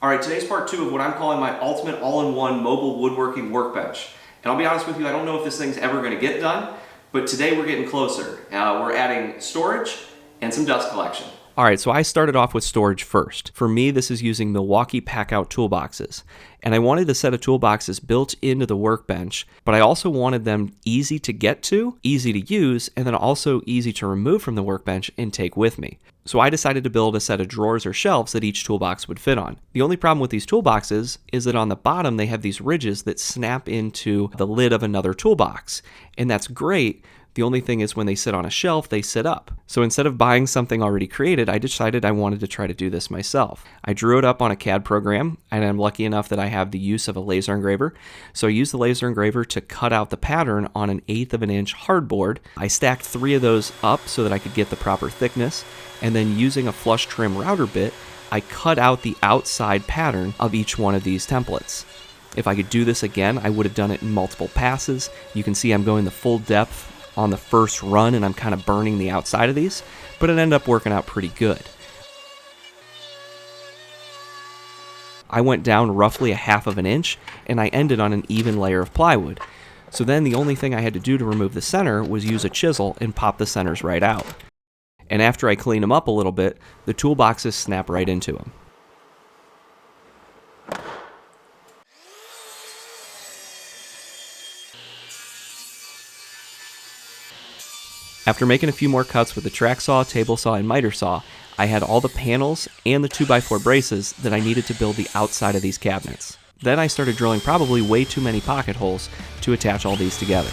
All right, today's part two of what I'm calling my ultimate all-in-one mobile woodworking workbench. And I'll be honest with you, I don't know if this thing's ever gonna get done, but today we're getting closer. We're adding storage and some dust collection. All right, so I started off with storage first. For me, this is using Milwaukee Packout toolboxes. And I wanted a set of toolboxes built into the workbench, but I also wanted them easy to get to, easy to use, and then also easy to remove from the workbench and take with me. So I decided to build a set of drawers or shelves that each toolbox would fit on. The only problem with these toolboxes is that on the bottom they have these ridges that snap into the lid of another toolbox. And that's great. The only thing is when they sit on a shelf, they sit up. So instead of buying something already created, I decided I wanted to try to do this myself. I drew it up on a CAD program, and I'm lucky enough that I have the use of a laser engraver. So I used the laser engraver to cut out the pattern on an 1/8 of an inch hardboard. I stacked 3 of those up so that I could get the proper thickness, and then using a flush trim router bit, I cut out the outside pattern of each one of these templates. If I could do this again, I would have done it in multiple passes. You can see I'm going the full depth on the first run, and I'm kind of burning the outside of these, but it ended up working out pretty good. I went down roughly 1/2 of an inch, and I ended on an even layer of plywood. So then the only thing I had to do to remove the center was use a chisel and pop the centers right out. And after I clean them up a little bit, the toolboxes snap right into them. After making a few more cuts with the track saw, table saw, and miter saw, I had all the panels and the 2x4 braces that I needed to build the outside of these cabinets. Then I started drilling probably way too many pocket holes to attach all these together.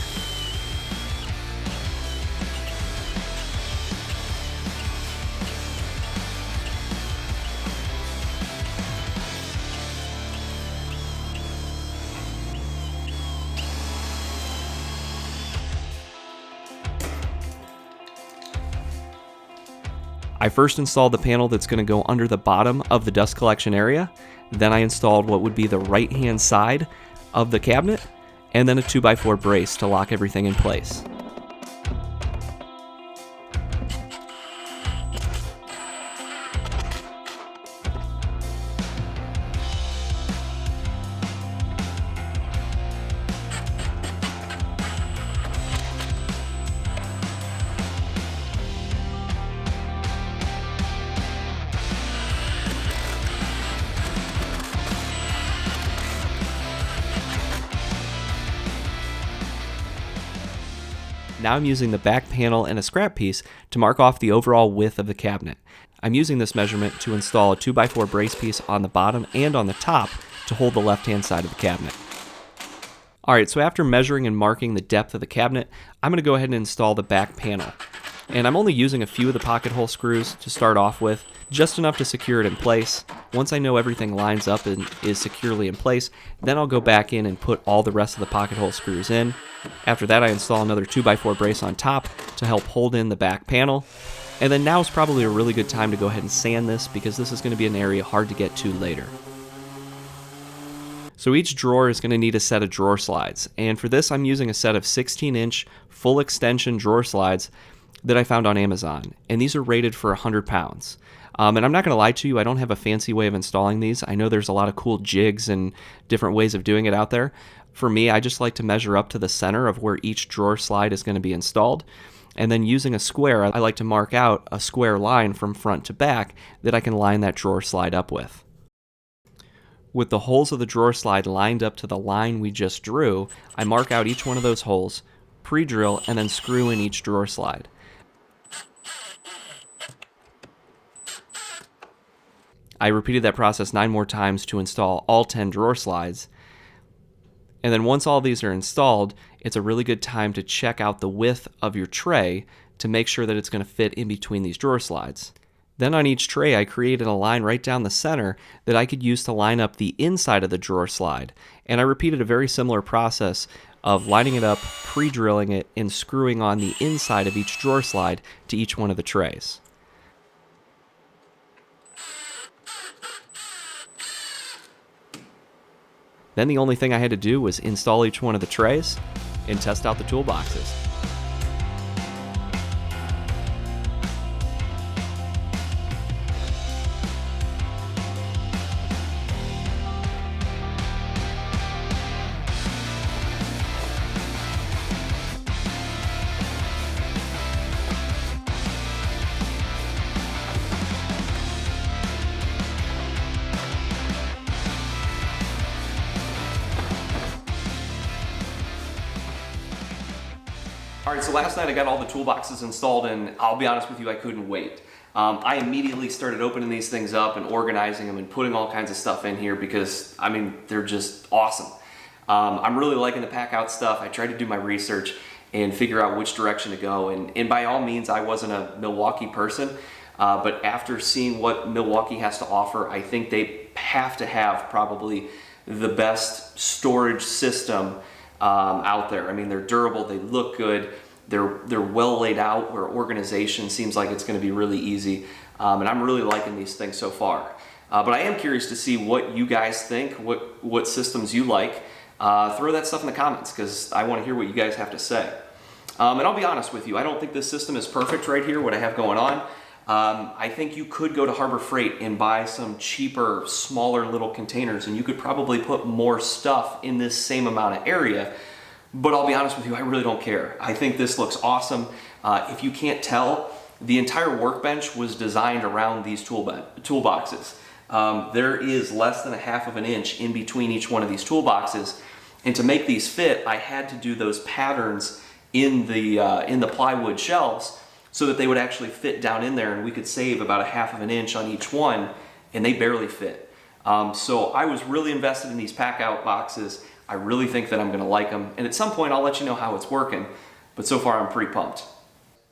I first installed the panel that's going to go under the bottom of the dust collection area. Then I installed what would be the right-hand side of the cabinet, and then a 2x4 brace to lock everything in place. Now I'm using the back panel and a scrap piece to mark off the overall width of the cabinet. I'm using this measurement to install a 2x4 brace piece on the bottom and on the top to hold the left-hand side of the cabinet. Alright, so after measuring and marking the depth of the cabinet, I'm going to go ahead and install the back panel. And I'm only using a few of the pocket hole screws to start off with, just enough to secure it in place. Once I know everything lines up and is securely in place, then I'll go back in and put all the rest of the pocket hole screws in. After that, I install another 2x4 brace on top to help hold in the back panel. And then now is probably a really good time to go ahead and sand this, because this is going to be an area hard to get to later. So each drawer is going to need a set of drawer slides, and for this I'm using a set of 16-inch full extension drawer slides that I found on Amazon, and these are rated for 100 pounds. And I'm not going to lie to you, I don't have a fancy way of installing these. I know there's a lot of cool jigs and different ways of doing it out there. For me, I just like to measure up to the center of where each drawer slide is going to be installed, and then using a square, I like to mark out a square line from front to back that I can line that drawer slide up with. With the holes of the drawer slide lined up to the line we just drew, I mark out each one of those holes, pre-drill, and then screw in each drawer slide. I repeated that process 9 more times to install all 10 drawer slides. And then once all these are installed, it's a really good time to check out the width of your tray to make sure that it's going to fit in between these drawer slides. Then on each tray, I created a line right down the center that I could use to line up the inside of the drawer slide. And I repeated a very similar process of lining it up, pre-drilling it, and screwing on the inside of each drawer slide to each one of the trays. Then the only thing I had to do was install each one of the trays and test out the toolboxes. All right, so last night I got all the toolboxes installed, and I'll be honest with you, I couldn't wait. I immediately started opening these things up and organizing them and putting all kinds of stuff in here because, I mean, they're just awesome. I'm really liking the Packout stuff. I tried to do my research and figure out which direction to go, and by all means, I wasn't a Milwaukee person, but after seeing what Milwaukee has to offer, I think they have to have probably the best storage system out there. I mean, they're durable, they look good, they're well laid out where organization seems like it's going to be really easy, and I'm really liking these things so far. But I am curious to see what you guys think, what systems you like. Throw that stuff in the comments because I want to hear what you guys have to say. And I'll be honest with you, I don't think this system is perfect right here, what I have going on. I think you could go to Harbor Freight and buy some cheaper, smaller little containers, and you could probably put more stuff in this same amount of area. But I'll be honest with you, I really don't care. I think this looks awesome. If you can't tell, the entire workbench was designed around these toolboxes. There is less than 1/2 of an inch in between each one of these toolboxes, and to make these fit, I had to do those patterns in the plywood shelves so that they would actually fit down in there, and we could save about 1/2 of an inch on each one, and they barely fit. So I was really invested in these Packout boxes. I really think that I'm going to like them, and at some point I'll let you know how it's working, but so far I'm pretty pumped.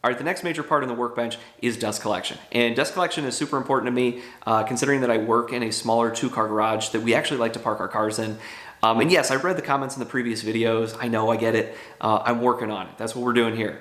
All right, the next major part in the workbench is dust collection, and dust collection is super important to me, considering that I work in a smaller 2-car garage that we actually like to park our cars in. And yes, I read the comments in the previous videos. I know, I get it. I'm working on it. That's what we're doing here.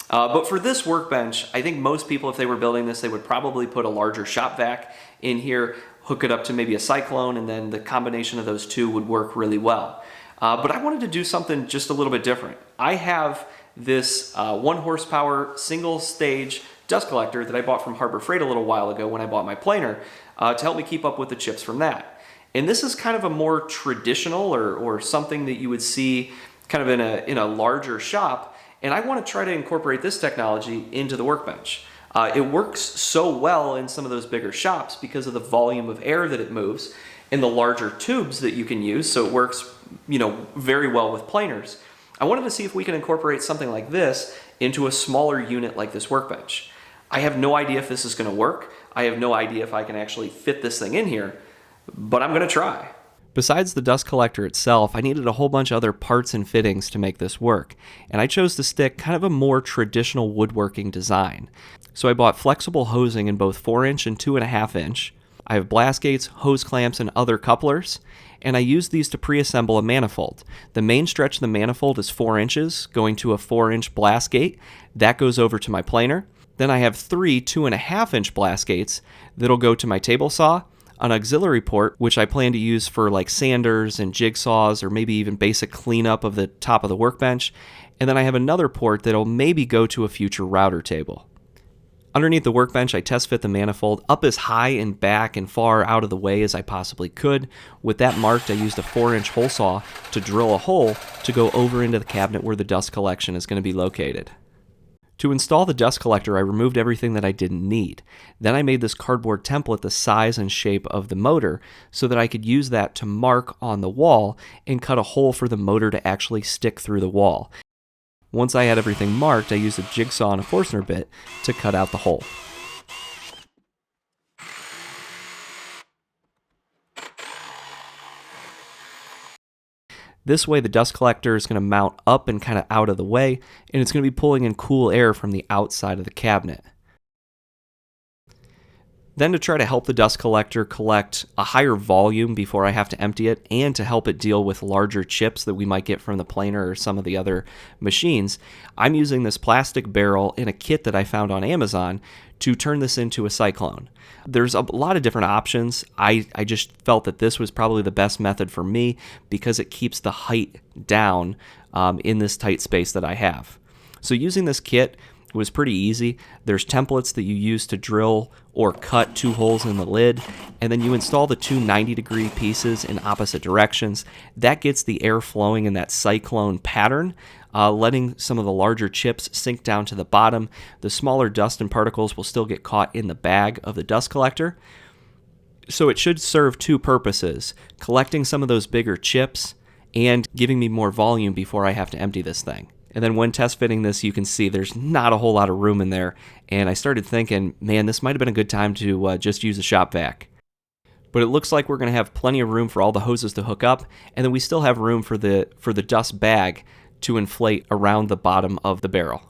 But for this workbench, I think most people, if they were building this, they would probably put a larger shop vac in here, hook it up to maybe a Cyclone, and then the combination of those two would work really well. But I wanted to do something just a little bit different. I have this 1 horsepower single stage dust collector that I bought from Harbor Freight a little while ago when I bought my planer to help me keep up with the chips from that. And this is kind of a more traditional or something that you would see kind of in a larger shop, and I want to try to incorporate this technology into the workbench. It works so well in some of those bigger shops because of the volume of air that it moves and the larger tubes that you can use, so it works, you know, very well with planers. I wanted to see if we can incorporate something like this into a smaller unit like this workbench. I have no idea if this is going to work. I have no idea if I can actually fit this thing in here, but I'm going to try. Besides the dust collector itself, I needed a whole bunch of other parts and fittings to make this work, and I chose to stick kind of a more traditional woodworking design. So I bought flexible hosing in both 4-inch and 2.5 inch. I have blast gates, hose clamps, and other couplers, and I used these to pre-assemble a manifold. The main stretch of the manifold is 4 inches, going to a 4-inch blast gate. That goes over to my planer. Then I have 3 2.5-inch blast gates that'll go to my table saw, an auxiliary port, which I plan to use for like sanders and jigsaws or maybe even basic cleanup of the top of the workbench, and then I have another port that'll maybe go to a future router table. Underneath the workbench, I test fit the manifold up as high and back and far out of the way as I possibly could. With that marked, I used a 4-inch hole saw to drill a hole to go over into the cabinet where the dust collection is going to be located. To install the dust collector, I removed everything that I didn't need. Then I made this cardboard template the size and shape of the motor so that I could use that to mark on the wall and cut a hole for the motor to actually stick through the wall. Once I had everything marked, I used a jigsaw and a Forstner bit to cut out the hole. This way the dust collector is going to mount up and kind of out of the way, and it's going to be pulling in cool air from the outside of the cabinet. Then to try to help the dust collector collect a higher volume before I have to empty it, and to help it deal with larger chips that we might get from the planer or some of the other machines, I'm using this plastic barrel in a kit that I found on Amazon to turn this into a Cyclone. There's a lot of different options. I just felt that this was probably the best method for me because it keeps the height down in this tight space that I have. So using this kit was pretty easy. There's templates that you use to drill or cut 2 holes in the lid, and then you install the 2 90-degree pieces in opposite directions. That gets the air flowing in that Cyclone pattern, letting some of the larger chips sink down to the bottom. The smaller dust and particles will still get caught in the bag of the dust collector. So it should serve 2 purposes: collecting some of those bigger chips and giving me more volume before I have to empty this thing. And then when test fitting this, you can see there's not a whole lot of room in there. And I started thinking, man, this might have been a good time to just use a shop vac. But it looks like we're going to have plenty of room for all the hoses to hook up, and then we still have room for the dust bag to inflate around the bottom of the barrel.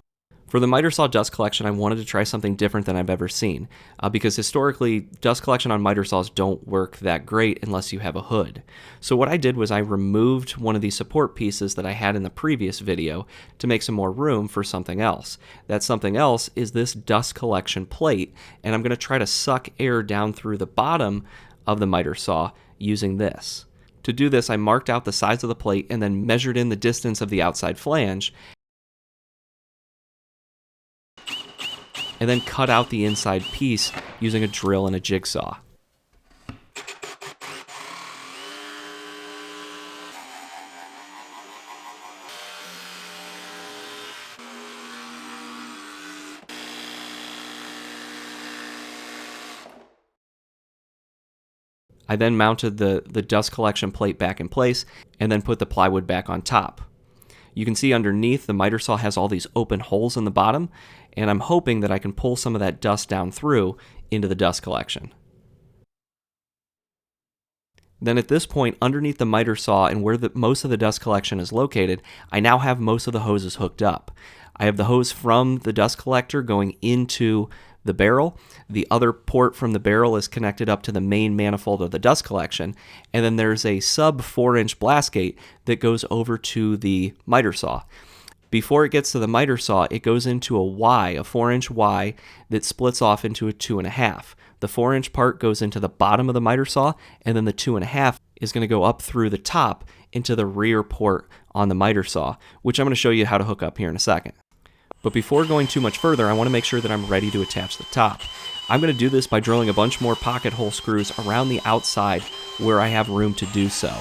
For the miter saw dust collection, I wanted to try something different than I've ever seen, because historically, dust collection on miter saws don't work that great unless you have a hood. So what I did was I removed one of these support pieces that I had in the previous video to make some more room for something else. That something else is this dust collection plate, and I'm going to try to suck air down through the bottom of the miter saw using this. To do this, I marked out the size of the plate and then measured in the distance of the outside flange, and then cut out the inside piece using a drill and a jigsaw. I then mounted the dust collection plate back in place and then put the plywood back on top. You can see underneath the miter saw has all these open holes in the bottom, and I'm hoping that I can pull some of that dust down through into the dust collection. Then at this point, underneath the miter saw and where most of the dust collection is located, I now have most of the hoses hooked up. I have the hose from the dust collector going into the barrel. The other port from the barrel is connected up to the main manifold of the dust collection, and then there's a sub 4-inch blast gate that goes over to the miter saw. Before it gets to the miter saw, it goes into a Y, a 4-inch Y that splits off into a 2.5. The 4-inch part goes into the bottom of the miter saw, and then the 2.5 is going to go up through the top into the rear port on the miter saw, which I'm going to show you how to hook up here in a second. But before going too much further, I want to make sure that I'm ready to attach the top. I'm going to do this by drilling a bunch more pocket hole screws around the outside where I have room to do so.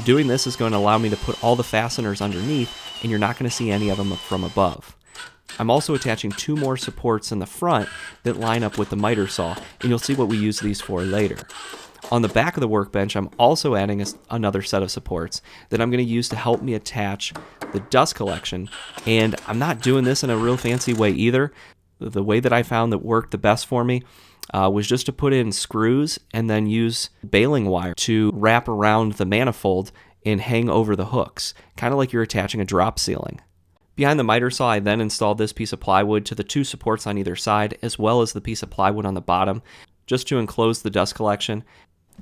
Doing this is going to allow me to put all the fasteners underneath, and you're not going to see any of them from above. I'm also attaching 2 more supports in the front that line up with the miter saw, and you'll see what we use these for later. On the back of the workbench, I'm also adding another set of supports that I'm going to use to help me attach the dust collection, and I'm not doing this in a real fancy way either. The way that I found that worked the best for me was just to put in screws and then use baling wire to wrap around the manifold and hang over the hooks, kind of like you're attaching a drop ceiling. Behind the miter saw, I then installed this piece of plywood to the 2 supports on either side, as well as the piece of plywood on the bottom, just to enclose the dust collection.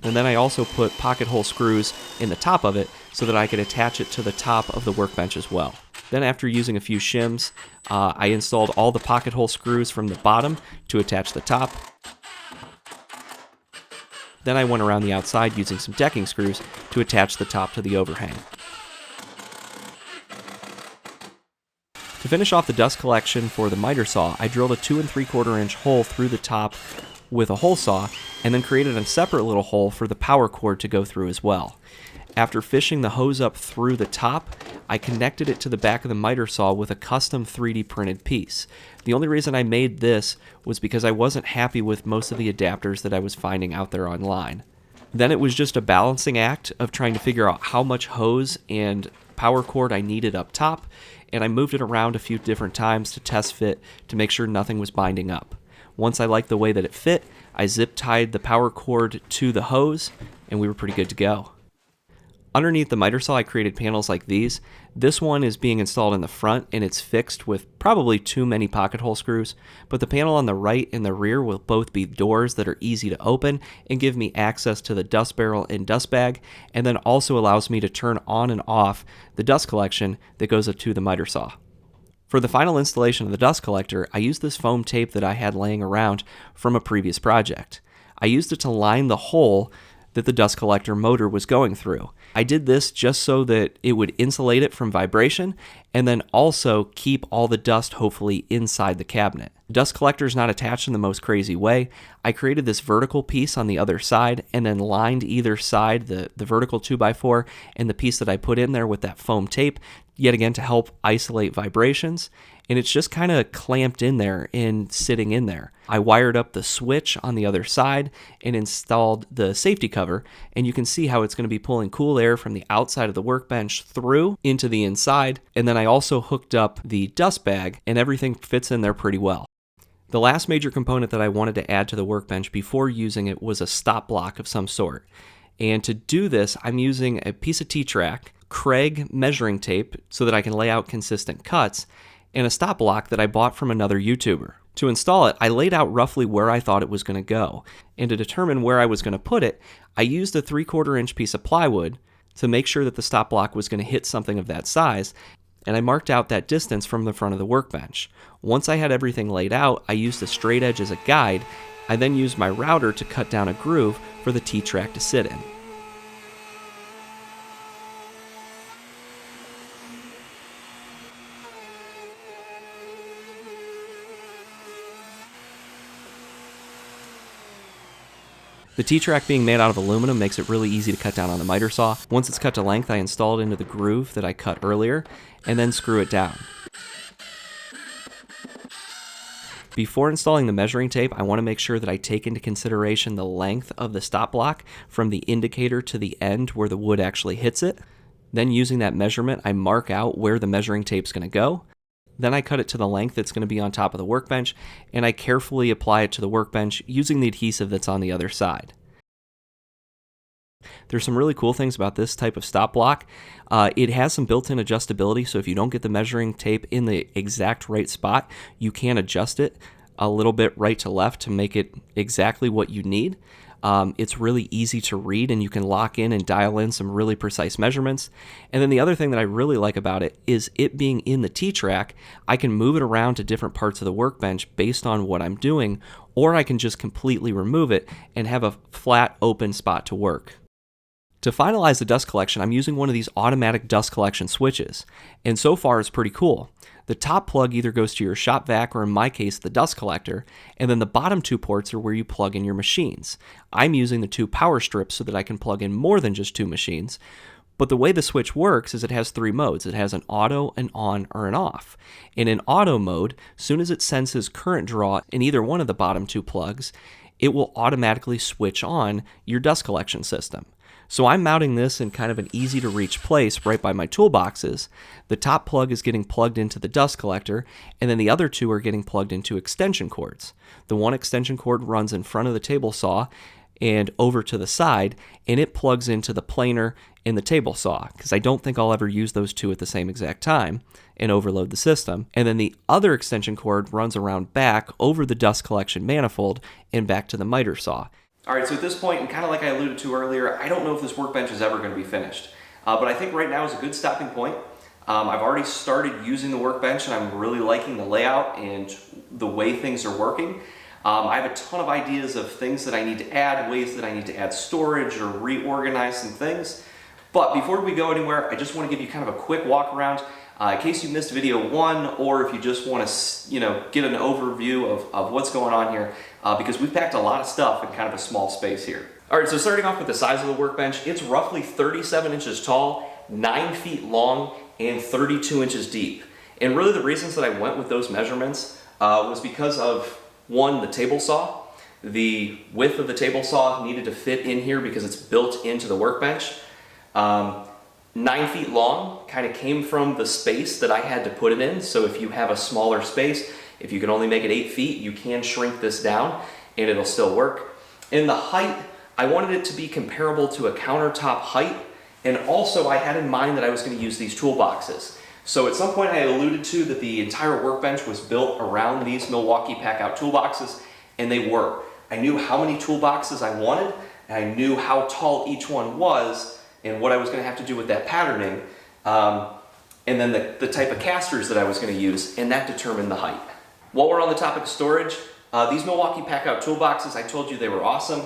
And then I also put pocket hole screws in the top of it so that I could attach it to the top of the workbench as well. Then after using a few shims, I installed all the pocket hole screws from the bottom to attach the top. Then I went around the outside using some decking screws to attach the top to the overhang. To finish off the dust collection for the miter saw, I drilled a 2 3/4 inch hole through the top with a hole saw, and then created a separate little hole for the power cord to go through as well. After fishing the hose up through the top, I connected it to the back of the miter saw with a custom 3D printed piece. The only reason I made this was because I wasn't happy with most of the adapters that I was finding out there online. Then it was just a balancing act of trying to figure out how much hose and power cord I needed up top, and I moved it around a few different times to test fit to make sure nothing was binding up. Once I liked the way that it fit, I zip tied the power cord to the hose, and we were pretty good to go. Underneath the miter saw, I created panels like these. This one is being installed in the front, and it's fixed with probably too many pocket hole screws, but the panel on the right and the rear will both be doors that are easy to open and give me access to the dust barrel and dust bag, and then also allows me to turn on and off the dust collection that goes up to the miter saw. For the final installation of the dust collector, I used this foam tape that I had laying around from a previous project. I used it to line the hole that the dust collector motor was going through. I did this just so that it would insulate it from vibration and then also keep all the dust hopefully inside the cabinet. The dust collector is not attached in the most crazy way. I created this vertical piece on the other side and then lined either side, the vertical 2x4 and the piece that I put in there with that foam tape, yet again to help isolate vibrations, and it's just kind of clamped in there and sitting in there. I wired up the switch on the other side and installed the safety cover, and you can see how it's going to be pulling cool air from the outside of the workbench through into the inside, and then I also hooked up the dust bag, and everything fits in there pretty well. The last major component that I wanted to add to the workbench before using it was a stop block of some sort. And to do this, I'm using a piece of T-track, Craig measuring tape so that I can lay out consistent cuts, and a stop block that I bought from another YouTuber. To install it, I laid out roughly where I thought it was going to go. And to determine where I was going to put it, I used a 3/4 inch piece of plywood to make sure that the stop block was going to hit something of that size, and I marked out that distance from the front of the workbench. Once I had everything laid out, I used a straight edge as a guide. I then used my router to cut down a groove for the T-track to sit in. The T-track being made out of aluminum makes it really easy to cut down on the miter saw. Once it's cut to length, I install it into the groove that I cut earlier, and then screw it down. Before installing the measuring tape, I want to make sure that I take into consideration the length of the stop block from the indicator to the end where the wood actually hits it. Then using that measurement, I mark out where the measuring tape's going to go. Then I cut it to the length that's going to be on top of the workbench, and I carefully apply it to the workbench using the adhesive that's on the other side. There's some really cool things about this type of stop block. It has some built-in adjustability, so if you don't get the measuring tape in the exact right spot, you can adjust it a little bit right to left to make it exactly what you need. It's really easy to read, and you can lock in and dial in some really precise measurements. And then the other thing that I really like about it is it being in the T-track, I can move it around to different parts of the workbench based on what I'm doing, or I can just completely remove it and have a flat open spot to work. To finalize the dust collection, I'm using one of these automatic dust collection switches, and so far it's pretty cool. The top plug either goes to your shop vac or in my case the dust collector, and then the bottom two ports are where you plug in your machines. I'm using the 2 power strips so that I can plug in more than just 2 machines, but the way the switch works is it has 3 modes. It has an auto, an on, or an off. And in auto mode, soon as it senses current draw in either one of the bottom 2 plugs, it will automatically switch on your dust collection system. So I'm mounting this in kind of an easy to reach place right by my toolboxes. The top plug is getting plugged into the dust collector, and then the other 2 are getting plugged into extension cords. The one extension cord runs in front of the table saw and over to the side, and it plugs into the planer in the table saw, because I don't think I'll ever use those 2 at the same exact time and overload the system. And then the other extension cord runs around back over the dust collection manifold and back to the miter saw. All right, so at this point, and kind of like I alluded to earlier, I don't know if this workbench is ever going to be finished, but I think right now is a good stopping point. I've already started using the workbench, and I'm really liking the layout and the way things are working. I have a ton of ideas of things that I need to add, ways that I need to add storage or reorganize some things. But before we go anywhere, I just want to give you kind of a quick walk around in case you missed video 1, or if you just want to get an overview of what's going on here, because we've packed a lot of stuff in kind of a small space here. All right, so starting off with the size of the workbench, it's roughly 37 inches tall, 9 feet long, and 32 inches deep. And really the reasons that I went with those measurements was because of, 1, the table saw. The width of the table saw needed to fit in here because it's built into the workbench. 9 feet long kind of came from the space that I had to put it in. So if you have a smaller space, if you can only make it 8 feet, you can shrink this down and it'll still work. In the height, I wanted it to be comparable to a countertop height, and also I had in mind that I was going to use these toolboxes. So at some point I alluded to that the entire workbench was built around these Milwaukee Packout toolboxes, and they were. I knew how many toolboxes I wanted, and I knew how tall each one was, and what I was going to have to do with that patterning, and then the type of casters that I was going to use, and that determined the height. While we're on the topic of storage, these Milwaukee Packout toolboxes, I told you they were awesome.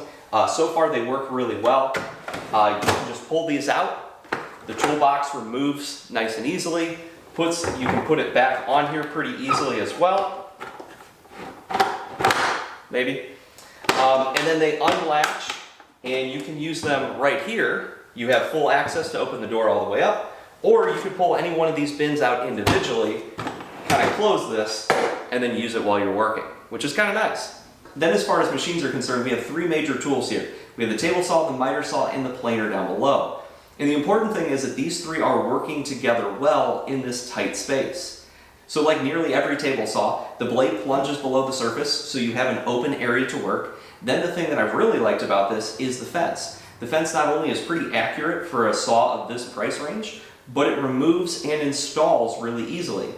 So far they work really well. You can just pull these out. The toolbox removes nice and easily. You can put it back on here pretty easily as well. Maybe. And then they unlatch, and you can use them right here. You have full access to open the door all the way up, Or you could pull any one of these bins out individually, kind of close this, and then use it while you're working, which is kind of nice. Then as far as machines are concerned, we have three major tools here. We have the table saw, the miter saw, and the planer down below. And the important thing is that these three are working together well in this tight space. So like nearly every table saw, the blade plunges below the surface, so you have an open area to work. Then the thing that I've really liked about this is the fence. The fence not only is pretty accurate for a saw of this price range, but it removes and installs really easily.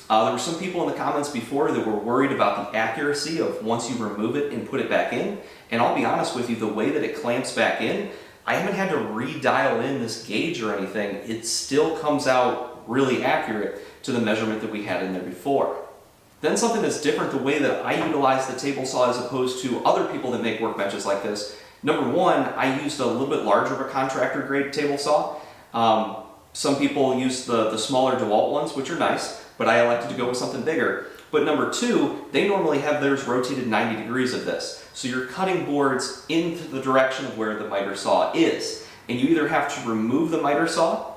There were some people in the comments before that were worried about the accuracy of once you remove it and put it back in. And I'll be honest with you, the way that it clamps back in, I haven't had to redial in this gauge or anything. It still comes out really accurate to the measurement that we had in there before. Then something that's different, the way that I utilize the table saw as opposed to other people that make workbenches like this. Number one, I used a little bit larger of a contractor grade table saw. Some people use the smaller DeWalt ones, which are nice, but I elected to go with something bigger. But number two, they normally have theirs rotated 90 degrees of this. So you're cutting boards into the direction of where the miter saw is. And you either have to remove the miter saw,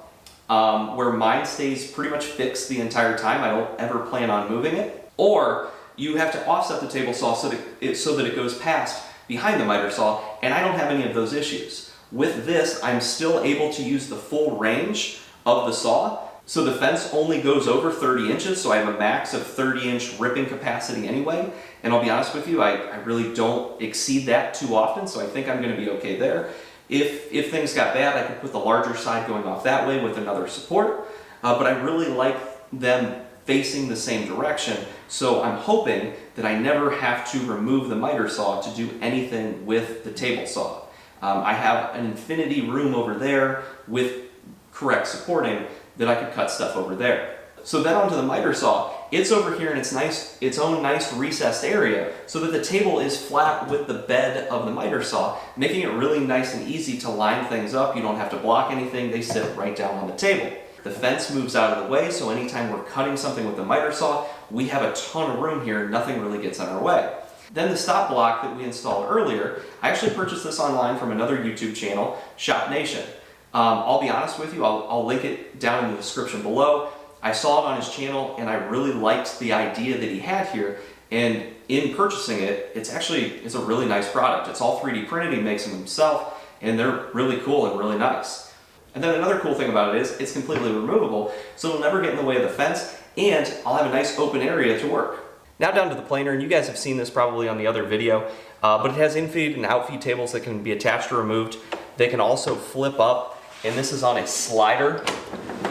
where mine stays pretty much fixed the entire time, I don't ever plan on moving it, or you have to offset the table saw so that it goes past behind the miter saw, and I don't have any of those issues. With this, I'm still able to use the full range of the saw. So the fence only goes over 30 inches, so I have a max of 30-inch ripping capacity anyway. And I'll be honest with you, I really don't exceed that too often, so I think I'm going to be okay there. If things got bad, I could put the larger side going off that way with another support. But I really like them facing the same direction, so I'm hoping that I never have to remove the miter saw to do anything with the table saw. I have an infinity room over there with correct supporting that I could cut stuff over there. So then onto the miter saw, it's over here in its own nice recessed area so that the table is flat with the bed of the miter saw, making it really nice and easy to line things up. You don't have to block anything, they sit right down on the table. The fence moves out of the way, so anytime we're cutting something with the miter saw, we have a ton of room here, nothing really gets in our way. Then the stop block that we installed earlier, I actually purchased this online from another YouTube channel, Shop Nation. I'll be honest with you, I'll link it down in the description below. I saw it on his channel and I really liked the idea that he had here, and in purchasing it, it's a really nice product. It's all 3D printed, he makes them himself, and they're really cool and really nice. And then another cool thing about it is it's completely removable, so it'll never get in the way of the fence, and I'll have a nice open area to work. Now down to the planer, and you guys have seen this probably on the other video, but it has in-feed and out-feed tables that can be attached or removed. They can also flip up, and this is on a slider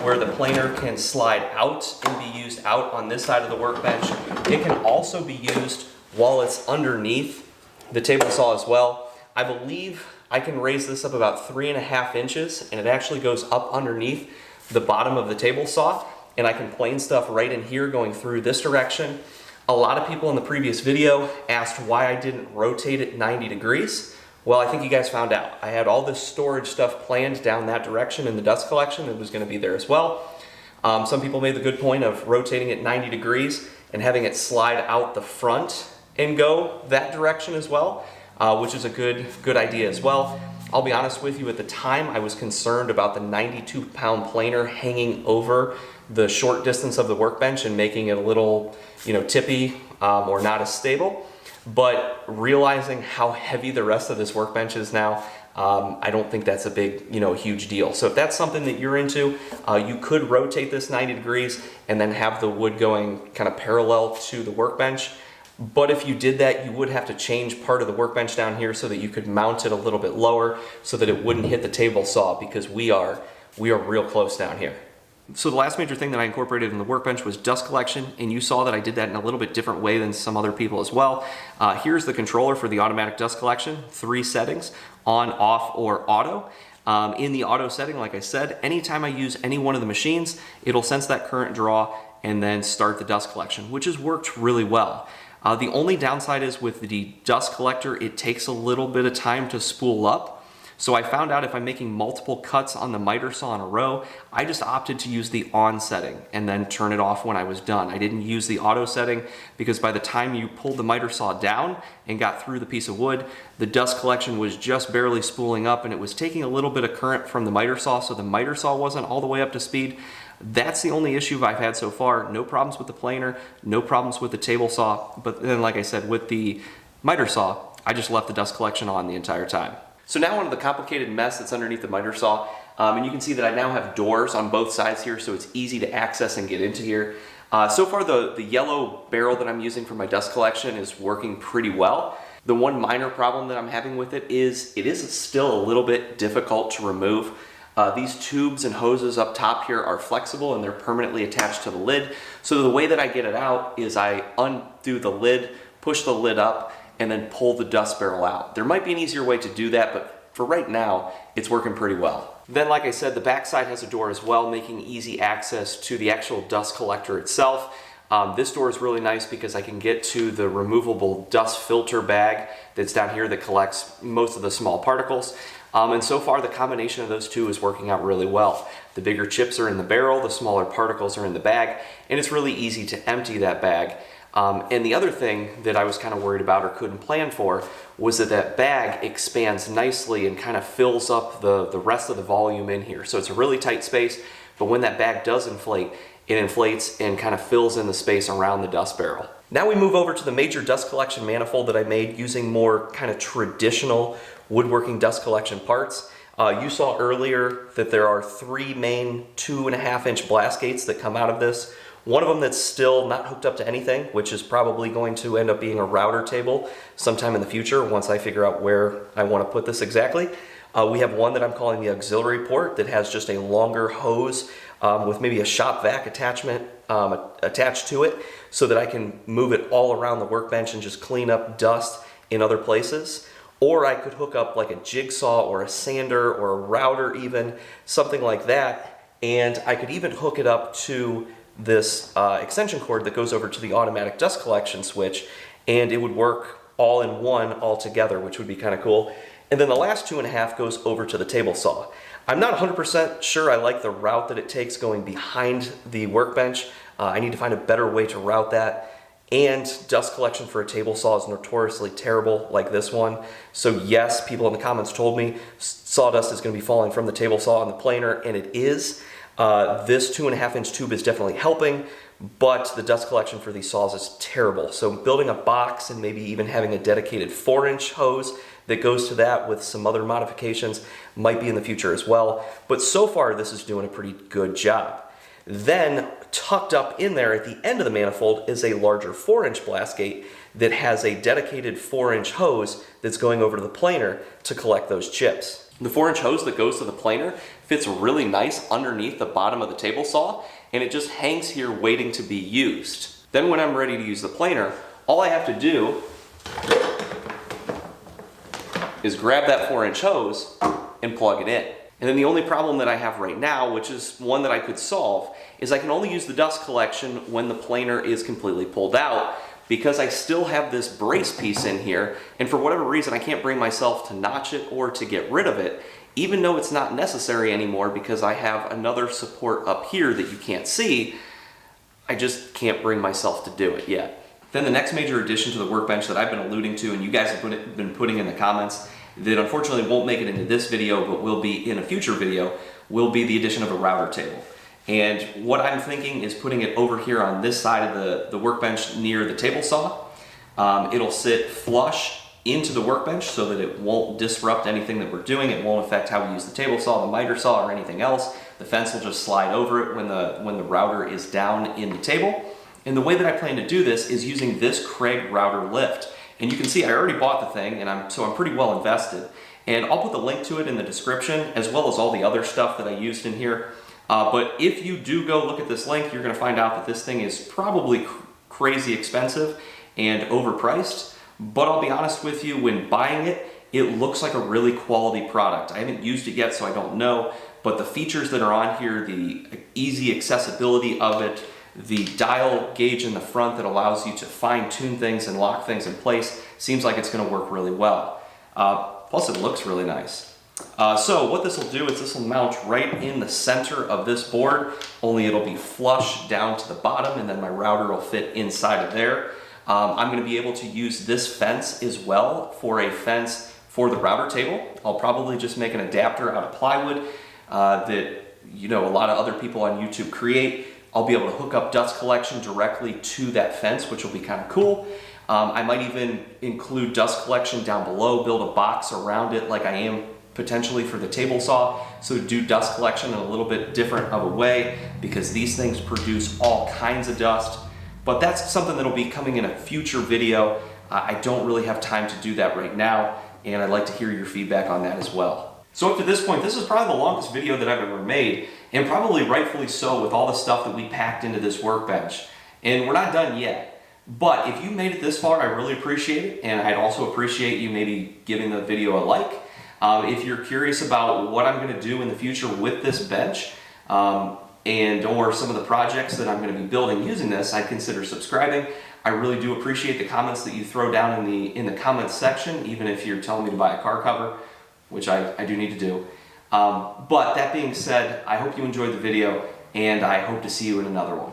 where the planer can slide out and be used out on this side of the workbench. It can also be used while it's underneath the table saw as well. I believe I can raise this up about 3.5 inches, and it actually goes up underneath the bottom of the table saw, and I can plane stuff right in here going through this direction. A lot of people in the previous video asked why I didn't rotate it 90 degrees. Well, I think you guys found out. I had all this storage stuff planned down that direction in the dust collection. It was going to be there as well. Some people made the good point of rotating it 90 degrees and having it slide out the front and go that direction as well, which is a good idea as well. I'll be honest with you, at the time I was concerned about the 92-pound planer hanging over the short distance of the workbench and making it a little, tippy or not as stable. But realizing how heavy the rest of this workbench is now, I don't think that's a big, huge deal. So if that's something that you're into, you could rotate this 90 degrees and then have the wood going kind of parallel to the workbench. But if you did that, you would have to change part of the workbench down here so that you could mount it a little bit lower so that it wouldn't hit the table saw, because we are real close down here. So the last major thing that I incorporated in the workbench was dust collection, and you saw that I did that in a little bit different way than some other people as well. Here's the controller for the automatic dust collection, 3 settings, on, off, or auto. In the auto setting, like I said, anytime I use any one of the machines, it'll sense that current draw and then start the dust collection, which has worked really well. The only downside is with the dust collector, it takes a little bit of time to spool up. So I found out if I'm making multiple cuts on the miter saw in a row, I just opted to use the on setting and then turn it off when I was done. I didn't use the auto setting because by the time you pulled the miter saw down and got through the piece of wood, the dust collection was just barely spooling up and it was taking a little bit of current from the miter saw, so the miter saw wasn't all the way up to speed. That's the only issue I've had so far. No problems with the planer, no problems with the table saw, but then like I said, with the miter saw, I just left the dust collection on the entire time. So now onto the complicated mess that's underneath the miter saw, and you can see that I now have doors on both sides here, so it's easy to access and get into here. So far the yellow barrel that I'm using for my dust collection is working pretty well. The one minor problem that I'm having with it is still a little bit difficult to remove. These tubes and hoses up top here are flexible and they're permanently attached to the lid. So the way that I get it out is I undo the lid, push the lid up, and then pull the dust barrel out. There might be an easier way to do that, but for right now, it's working pretty well. Then, like I said, the back side has a door as well, making easy access to the actual dust collector itself. This door is really nice because I can get to the removable dust filter bag that's down here that collects most of the small particles. And so far, the combination of those two is working out really well. The bigger chips are in the barrel, the smaller particles are in the bag, and it's really easy to empty that bag. And the other thing that I was kind of worried about or couldn't plan for was that bag expands nicely and kind of fills up the rest of the volume in here. So it's a really tight space, but when that bag does inflate, it inflates and kind of fills in the space around the dust barrel. Now we move over to the major dust collection manifold that I made using more kind of traditional woodworking dust collection parts. You saw earlier that there are 3 main 2.5-inch blast gates that come out of this. One of them that's still not hooked up to anything, which is probably going to end up being a router table sometime in the future once I figure out where I want to put this exactly. We have one that I'm calling the auxiliary port that has just a longer hose with maybe a shop vac attachment attached to it so that I can move it all around the workbench and just clean up dust in other places. Or I could hook up like a jigsaw or a sander or a router even, something like that. And I could even hook it up to this extension cord that goes over to the automatic dust collection switch, and it would work all in one all together, which would be kind of cool. And then the last 2.5 goes over to the table saw. I'm not 100% sure I like the route that it takes going behind the workbench. I need to find a better way to route that. And dust collection for a table saw is notoriously terrible like this one. So yes, people in the comments told me sawdust is going to be falling from the table saw and the planer, and it is. This 2.5-inch tube is definitely helping, but the dust collection for these saws is terrible. So building a box and maybe even having a dedicated 4-inch hose that goes to that with some other modifications might be in the future as well. But so far, this is doing a pretty good job. Then tucked up in there at the end of the manifold is a larger 4-inch blast gate that has a dedicated 4-inch hose that's going over to the planer to collect those chips. The 4-inch hose that goes to the planer fits really nice underneath the bottom of the table saw, and it just hangs here waiting to be used. Then when I'm ready to use the planer, all I have to do is grab that 4-inch hose and plug it in. And then the only problem that I have right now, which is one that I could solve, is I can only use the dust collection when the planer is completely pulled out, because I still have this brace piece in here, and for whatever reason I can't bring myself to notch it or to get rid of it, even though it's not necessary anymore because I have another support up here that you can't see. I just can't bring myself to do it yet. Then the next major addition to the workbench that I've been alluding to, and you guys have been putting in the comments, that unfortunately won't make it into this video but will be in a future video, will be the addition of a router table. And what I'm thinking is putting it over here on this side of the workbench near the table saw. It'll sit flush into the workbench so that it won't disrupt anything that we're doing. It won't affect how we use the table saw, the miter saw, or anything else. The fence will just slide over it when the router is down in the table. And the way that I plan to do this is using this Craig router lift. And you can see I already bought the thing, and so I'm pretty well invested. And I'll put the link to it in the description, as well as all the other stuff that I used in here. But if you do go look at this link, you're going to find out that this thing is probably crazy expensive and overpriced. But I'll be honest with you, when buying it, it looks like a really quality product. I haven't used it yet, so I don't know. But the features that are on here, the easy accessibility of it, the dial gauge in the front that allows you to fine-tune things and lock things in place, seems like it's going to work really well. Plus, it looks really nice. So what this will do is this will mount right in the center of this board, only it'll be flush down to the bottom, and then my router will fit inside of there. I'm going to be able to use this fence as well for a fence for the router table. I'll probably just make an adapter out of plywood that a lot of other people on YouTube create. I'll be able to hook up dust collection directly to that fence, which will be kind of cool. I might even include dust collection down below, build a box around it like I am potentially for the table saw, so do dust collection in a little bit different of a way, because these things produce all kinds of dust. But that's something that'll be coming in a future video. I don't really have time to do that right now, and I'd like to hear your feedback on that as well. So up to this point, this is probably the longest video that I've ever made, and probably rightfully so with all the stuff that we packed into this workbench. And we're not done yet. But if you made it this far, I really appreciate it, and I'd also appreciate you maybe giving the video a like. If you're curious about what I'm going to do in the future with this bench, or some of the projects that I'm going to be building using this, I'd consider subscribing. I really do appreciate the comments that you throw down in the comments section, even if you're telling me to buy a car cover, which I do need to do. But that being said, I hope you enjoyed the video, and I hope to see you in another one.